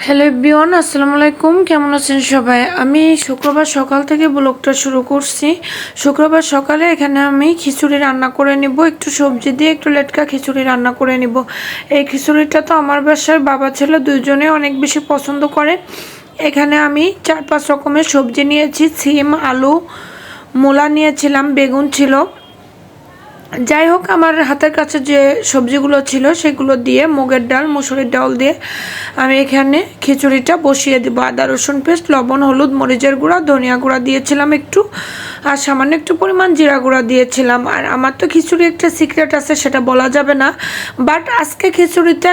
Hello everyone, আসসালামু আলাইকুম। কেমন আছেন সবাই? আমি শুক্রবার সকাল থেকে ব্লগটা শুরু করছি। শুক্রবার সকালে এখানে আমি খিচুড়ি রান্না করে নিব, একটু সবজি দিয়ে একটু লেটকা খিচুড়ি রান্না করে নিব। এই খিচুড়িটা তো আমার বাসার বাবা ছেলে দুইজনে অনেক বেশি পছন্দ করে। এখানে আমি 4-5 রকমের সবজি নিয়েছি। সিম, আলু, মূলা নিয়েছিলাম, বেগুন ছিল। যাই হোক, আমার হাতের কাছে যে সবজিগুলো ছিল সেগুলো দিয়ে, মুগের ডাল, মসুরের ডাল দিয়ে আমি এখানে খিচুড়িটা বসিয়ে দেবো। আদা রসুন পেস্ট, লবণ, হলুদ, মরিচের গুঁড়া, ধনিয়া গুঁড়া দিয়েছিলাম একটু, আর সামান্য একটু পরিমাণ জিরা গুঁড়া দিয়েছিলাম। আর আমার তো খিচুড়ি একটা সিক্রেট আছে, সেটা বলা যাবে না, বাট আজকে খিচুড়িতে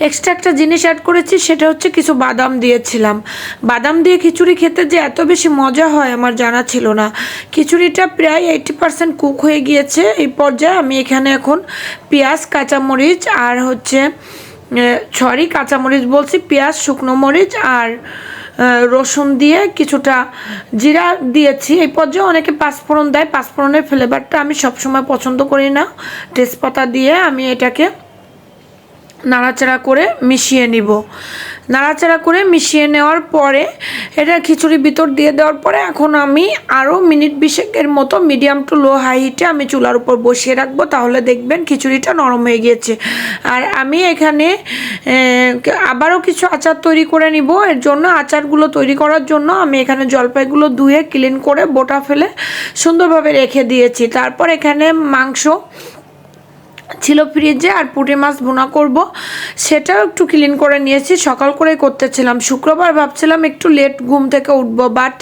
এক্সট্রা একটা জিনিস অ্যাড করেছি, সেটা হচ্ছে কিছু বাদাম দিয়েছিলাম। বাদাম দিয়ে খিচুড়ি খেতে যে এত বেশি মজা হয় আমার জানা ছিল না। খিচুড়িটা প্রায় 80% কুক হয়ে গিয়েছে। এই পর্যায়ে আমি এখানে এখন পেঁয়াজ, কাঁচামরিচ আর কাঁচামরিচ বলছি, পেঁয়াজ, শুকনো মরিচ আর রসুন দিয়ে কিছুটা জিরা দিয়েছি। এই পর্যায়ে অনেকে পাঁচফোড়ন দেয়, পাঁচফোড়নের ফ্লেভারটা আমি সবসময় পছন্দ করি না। তেজপাতা দিয়ে আমি এটাকে নাড়াচাড়া করে মিশিয়ে নিব। নাড়াচাড়া করে মিশিয়ে নেওয়ার পরে এটা খিচুড়ির ভিতর দিয়ে দেওয়ার পরে এখন আমি আরও মিনিট 20 মতো মিডিয়াম টু লো হাই হিটে আমি চুলার উপর বসিয়ে রাখবো। তাহলে দেখবেন খিচুড়িটা নরম হয়ে গিয়েছে। আর আমি এখানে আবারও কিছু আচার তৈরি করে নিব। এর জন্য আচারগুলো তৈরি করার জন্য আমি এখানে জলপাইগুলো ধুয়ে ক্লিন করে বোটা ফেলে সুন্দরভাবে রেখে দিয়েছি। তারপর এখানে মাংস ছিল ফ্রিজে, আর পুঁটি মাছ ভুনা করব, সেটাও একটু ক্লিন করে নিয়েছি। সকাল করেই করতেছিলাম। শুক্রবার ভাবছিলাম একটু লেট ঘুম থেকে উঠবো, বাট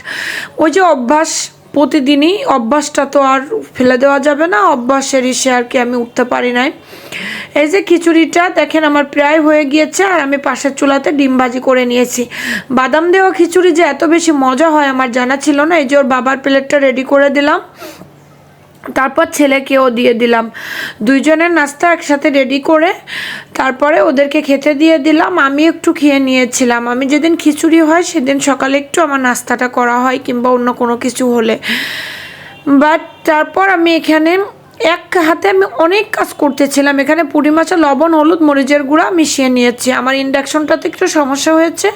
ওই যে অভ্যাস, প্রতিদিনই অভ্যাসটা তো আর ফেলে দেওয়া যাবে না, অভ্যাসের ইসে আর কি আমি উঠতে পারি নাই। এই যে খিচুড়িটা দেখেন আমার প্রায় হয়ে গিয়েছে, আর আমি পাশের চুলাতে ডিম ভাজি করে নিয়েছি। বাদাম দেওয়া খিচুড়ি যে এত বেশি মজা হয় আমার জানা ছিল না। এই যে ওর বাবার প্লেটটা রেডি করে দিলাম, তারপর ছেলেকেও দিয়ে দিলাম। দুইজনের নাস্তা একসাথে রেডি করে তারপরে ওদেরকে খেতে দিয়ে দিলাম। আমি একটু খেয়ে নিয়েছিলাম। আমি যেদিন খিচুড়ি হয় সেদিন সকালে একটু আমার নাস্তাটা করা হয়, কিংবা অন্য কোনো কিছু হলে। বাট তারপর আমি এখানে এক হাতে আমি অনেক কাজ করতেছিলাম। এখানে পুঁটি মাছে লবণ, হলুদ, মরিচের গুঁড়া মিশিয়ে নিয়েছি। আমার ইন্ডাকশনটাতে একটু সমস্যা হয়েছে,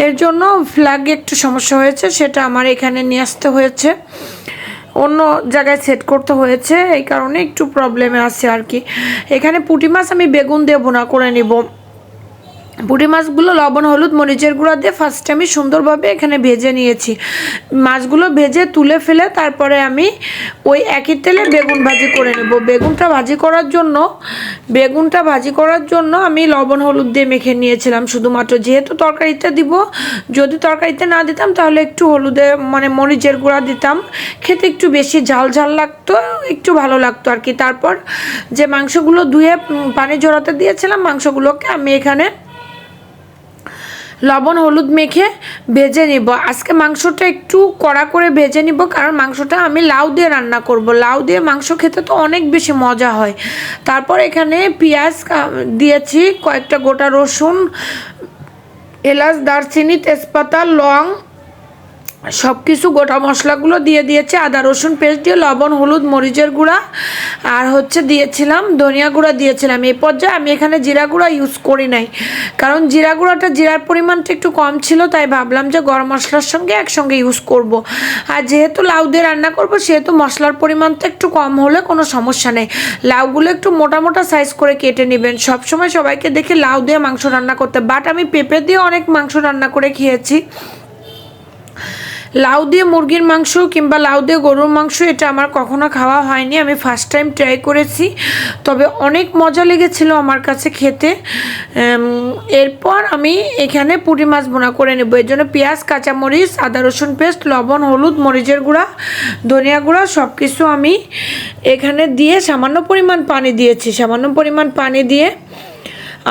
এর জন্য ফ্ল্যাগে একটু সমস্যা হয়েছে, সেটা আমার এখানে নিয়ে আসতে হয়েছে, অন্য জায়গায় সেট করতে হয়েছে, এই কারণে একটু প্রবলেমে আছে আর কি। এখানে পুঁটি মাছ আমি বেগুন দিয়ে ভুনা করে নিব। পুঁটি মাছগুলো লবণ, হলুদ, মরিচের গুঁড়া দিয়ে ফার্স্টে আমি সুন্দরভাবে এখানে ভেজে নিয়েছি। মাছগুলো ভেজে তুলে ফেলে তারপরে আমি ওই একই তেলে বেগুন ভাজি করে নেব। বেগুনটা ভাজি করার জন্য আমি লবণ, হলুদ দিয়ে মেখে নিয়েছিলাম শুধুমাত্র। যেহেতু তরকারিতে দিব, যদি তরকারিতে না দিতাম তাহলে একটু হলুদে মরিচের গুঁড়া দিতাম, খেতে একটু বেশি ঝাল ঝাল লাগতো, একটু ভালো লাগতো আর কি। তারপর যে মাংসগুলো ধুয়ে পানি ঝরাতে দিয়েছিলাম, মাংসগুলোকে আমি এখানে লবণ, হলুদ মেখে ভেজে নিব। আজকে মাংসটা একটু কড়া করে ভেজে নিব, কারণ মাংসটা আমি লাউ দিয়ে রান্না করব। লাউ দিয়ে মাংস খেতে তো অনেক বেশি মজা হয়। তারপর এখানে পেঁয়াজ দিয়েছি, কয়েকটা গোটা রসুন, এলাচ, দারচিনি, তেজপাতা, লং, সব কিছু গোটা মশলাগুলো দিয়ে দিয়েছি। আদা রসুন পেস্ট দিয়ে লবণ, হলুদ, মরিচের গুঁড়া আর দিয়েছিলাম ধনিয়া গুঁড়া দিয়েছিলাম। এই পর্যায়ে আমি এখানে জিরা গুঁড়া ইউজ করি নাই, কারণ জিরার পরিমাণটা একটু কম ছিল, তাই ভাবলাম যে গরম মশলার সঙ্গে একসঙ্গে ইউজ করব। আর যেহেতু লাউ দিয়ে রান্না করব, সেহেতু মশলার পরিমাণটা একটু কম হলে কোনো সমস্যা নেই। লাউগুলো একটু মোটা মোটা সাইজ করে কেটে নেবেন। সবসময় সবাইকে দেখে লাউ দিয়ে মাংস রান্না করতে, বাট আমি পেঁপে দিয়ে অনেক মাংস রান্না করে খেয়েছি। লাউ দিয়ে মুরগির মাংস কিংবা লাউ দিয়ে গরুর মাংস এটা আমার কখনো খাওয়া হয়নি, আমি ফার্স্ট টাইম ট্রাই করেছি, তবে অনেক মজা লেগেছিল আমার কাছে খেতে। এরপর আমি এখানে পুঁটি মাছ ভুনা করে নেব। এর জন্য পেঁয়াজ, কাঁচামরিচ, আদা রসুন পেস্ট, লবণ, হলুদ, মরিচের গুঁড়া, ধনিয়া গুঁড়া সব কিছু আমি এখানে দিয়ে সামান্য পরিমাণ পানি দিয়েছি। সামান্য পরিমাণ পানি দিয়ে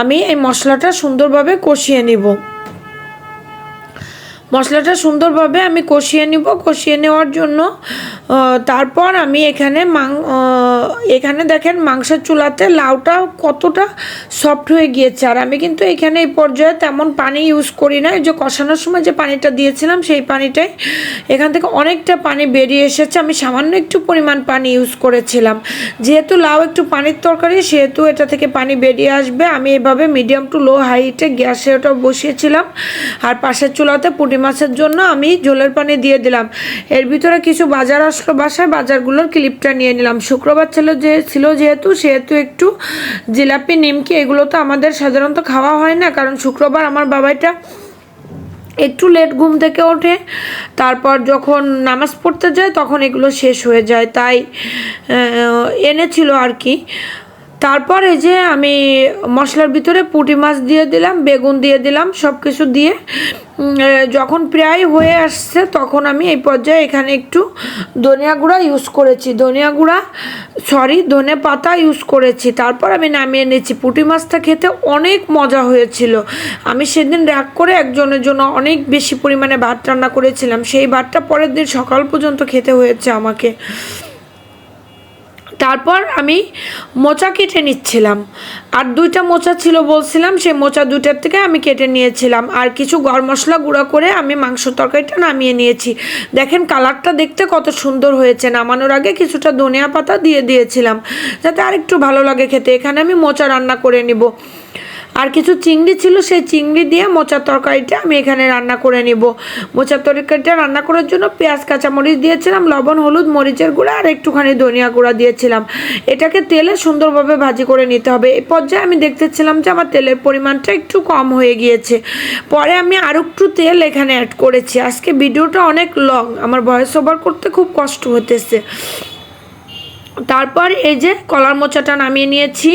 আমি এই মশলাটা সুন্দরভাবে কষিয়ে নিব। মশলাটা সুন্দরভাবে আমি কষিয়ে নিব। কষিয়ে নেওয়ার জন্য তারপর আমি এখানে দেখেন মাংসের চুলাতে লাউটা কতটা সফট হয়ে গিয়েছে। আর আমি কিন্তু এখানে এই পর্যায়ে তেমন পানি ইউজ করি না, এই যে কষানোর সময় যে পানিটা দিয়েছিলাম সেই পানিটাই, এখান থেকে অনেকটা পানি বেরিয়ে এসেছে। আমি সামান্য একটু পরিমাণ পানি ইউজ করেছিলাম, যেহেতু লাউ একটু পানির তরকারি সেহেতু এটা থেকে পানি বেরিয়ে আসবে। আমি এভাবে মিডিয়াম টু লো হাইটে গ্যাসে ওটা বসিয়েছিলাম। আর পাশের চুলাতে পুঁটি মাছের জন্য আমি ঝোলের পানি দিয়ে দিলাম। এর ভিতরে কিছু বাজার আসলো বাসায়, বাজারগুলোর ক্লিপটা নিয়ে নিলাম। শুক্রবার ছিল যেহেতু একটু জিলাপি, নিমকি এগুলো তো আমাদের সাধারণত খাওয়া হয় না, কারণ শুক্রবার আমার বাবাইটা একটু লেট ঘুম থেকে ওঠে, তারপর যখন নামাজ পড়তে যায় তখন এগুলো শেষ হয়ে যায়, তাই এনেছিল আর কি। তারপর এই যে আমি মশলার ভিতরে পুঁটি মাছ দিয়ে দিলাম, বেগুন দিয়ে দিলাম, সব কিছু দিয়ে যখন প্রায় হয়ে আসছে তখন আমি এই পর্যায়ে এখানে একটু ধনিয়া গুঁড়া ইউজ করেছি, ধনে পাতা ইউজ করেছি। তারপর আমি নামিয়ে নিয়েছি। পুঁটি মাছটা খেতে অনেক মজা হয়েছিল। আমি সেদিন রাগ করে একজনের জন্য অনেক বেশি পরিমাণে ভাত রান্না করেছিলাম, সেই ভাতটা পরের দিন সকাল পর্যন্ত খেতে হয়েছে আমাকে। তারপর আমি মোচা কেটে নিচ্ছিলাম, আর 2টা মোচা ছিল বলছিলাম, সেই মোচা 2টার থেকে আমি কেটে নিয়েছিলাম। আর কিছু গরম মশলা গুঁড়া করে আমি মাংস তরকারিটা নামিয়ে নিয়েছি। দেখেন কালারটা দেখতে কত সুন্দর হয়েছে। নামানোর আগে কিছুটা ধনিয়া পাতা দিয়ে দিয়েছিলাম যাতে আরেকটু ভালো লাগে খেতে। এখানে আমি মোচা রান্না করে নিব। আর কিছু চিংড়ি ছিল, সেই চিংড়ি দিয়ে মোচার তরকারিটা আমি এখানে রান্না করে নিব। মোচার তরকারিটা রান্না করার জন্য পেঁয়াজ, কাঁচামরিচ দিয়েছিলাম, লবণ, হলুদ, মরিচের গুঁড়া আর একটুখানি ধনিয়া গুঁড়া দিয়েছিলাম। এটাকে তেলে সুন্দরভাবে ভাজি করে নিতে হবে। এই পর্যায়ে আমি দেখতেছিলাম যে আমার তেলের পরিমাণটা একটু কম হয়ে গিয়েছে, পরে আমি আরও একটু তেল এখানে অ্যাড করেছি। আজকে ভিডিওটা অনেক লং, আমার ভয়েস ওভার করতে খুব কষ্ট হতেছে। তারপর এই যে কলার মোচাটা নামিয়ে নিয়েছি,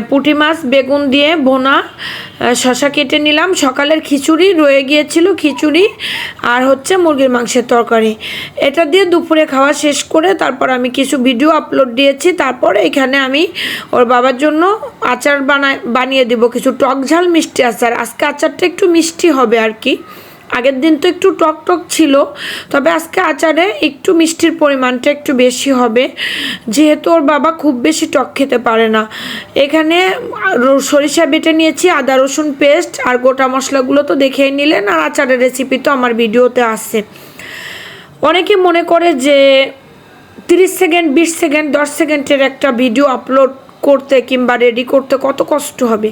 পুঁটি মাছ বেগুন দিয়ে ভোনা, শসা কেটে নিলাম, সকালের খিচুড়ি রয়ে গিয়েছিল, খিচুড়ি আর হচ্ছে মুরগির মাংসের তরকারি, এটা দিয়ে দুপুরে খাওয়া শেষ করে তারপর আমি কিছু ভিডিও আপলোড দিয়েছি। তারপর এখানে আমি ওর বাবার জন্য আচার বানিয়ে দেব, কিছু টক ঝাল মিষ্টি আচার। আজকে আচারটা একটু মিষ্টি হবে আর কি, আগের দিন তো একটু টক টক ছিল, তবে আজকে আচারে একটু মিষ্টির পরিমাণটা একটু বেশি হবে, যেহেতু ওর বাবা খুব বেশি টক খেতে পারে না। এখানে সরিষা বেটে নিয়েছি, আদা রসুন পেস্ট আর গোটা মশলাগুলো তো দেখেই নিলেন, আর আচারের রেসিপি তো আমার ভিডিওতে আছে। অনেকে মনে করে যে 30 সেকেন্ড, 20 সেকেন্ড, 10 সেকেন্ডের একটা ভিডিও আপলোড করতে কিংবা রেডি করতে কত কষ্ট হবে।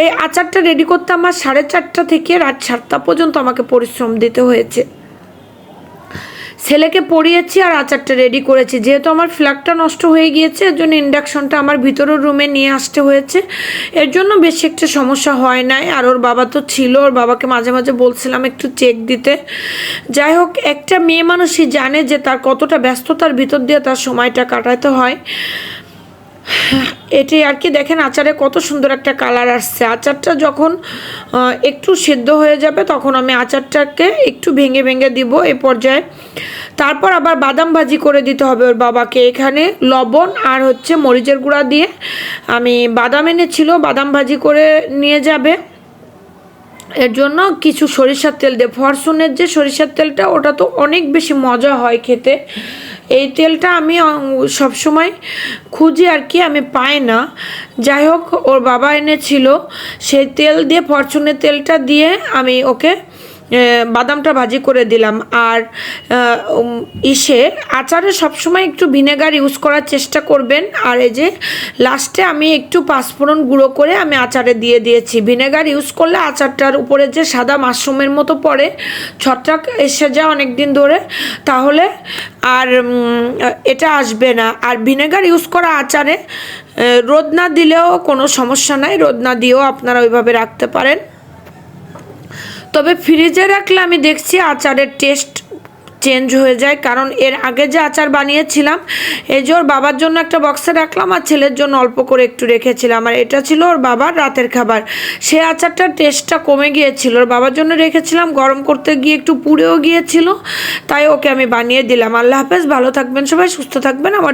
এই আচারটা রেডি করতে আমার 4:30 থেকে রাত 7টা পর্যন্ত আমাকে পরিশ্রম দিতে হয়েছে। ছেলেকে পড়িয়েছি আর আচারটা রেডি করেছি। যেহেতু আমার ফ্ল্যাগটা নষ্ট হয়ে গিয়েছে, এর জন্য ইন্ডাকশনটা আমার ভিতরের রুমে নিয়ে আসতে হয়েছে, এর জন্য বেশি একটা সমস্যা হয় নাই। আর ওর বাবা তো ছিল, ওর বাবাকে মাঝে মাঝে বলছিলাম একটু চেক দিতে। যাই হোক, একটা মেয়ে মানুষই জানে যে তার কতটা ব্যস্ততার ভিতর দিয়ে তার সময়টা কাটাতে হয়। এটাই আর কি। দেখেন আচারে কত সুন্দর একটা কালার আসছে। আচারটা যখন একটু সেদ্ধ হয়ে যাবে তখন আমি আচারটাকে একটু ভেঙে ভেঙে দিব এই পর্যায়ে। তারপর আবার বাদাম ভাজি করে দিতে হবে ওর বাবাকে। এখানে লবণ আর হচ্ছে মরিচের গুঁড়া দিয়ে আমি বাদাম এনেছিল, বাদাম ভাজি করে নিয়ে যাবে। এর জন্য কিছু সরিষার তেল দিয়ে, ফরচুনের যে সরিষার তেলটা ওটা তো অনেক বেশি মজা হয় খেতে। এই তেলটা আমি সবসময় খুঁজি আর কি, আমি পাই না। যাই হোক, ওর বাবা এনেছিল, সেই তেল দিয়ে, ফরচুনের তেলটা দিয়ে আমি ওকে বাদামটা ভাজি করে দিলাম। আর আচারে সবসময় একটু ভিনেগার ইউজ করার চেষ্টা করবেন। আর এই যে লাস্টে আমি একটু পাঁচফোড়ন গুঁড়ো করে আমি আচারে দিয়ে দিয়েছি। ভিনেগার ইউজ করলে আচারটার উপরে যে সাদা মাশরুমের মতো পড়ে, ছত্রাক এসে যায় অনেক দিন ধরে, তাহলে আর এটা আসবে না। আর ভিনেগার ইউজ করা আচারে রোদ না দিলেও কোনো সমস্যা নাই, রোদ না দিয়েও আপনারা ওইভাবে রাখতে পারেন। তবে ফ্রিজে রাখলে আমি দেখছি আচারের টেস্ট চেঞ্জ হয়ে যায়, কারণ এর আগে যে আচার বানিয়েছিলাম, এই যে ওর বাবার জন্য একটা বক্সে রাখলাম আর ছেলের জন্য অল্প করে একটু রেখেছিলাম, আর এটা ছিল ওর বাবার রাতের খাবার। সে আচারটার টেস্টটা কমে গিয়েছিল, ওর বাবার জন্য রেখেছিলাম, গরম করতে গিয়ে একটু পুড়েও গিয়েছিল, তাই ওকে আমি বানিয়ে দিলাম। আল্লাহ হাফেজ, ভালো থাকবেন সবাই, সুস্থ থাকবেন। আমার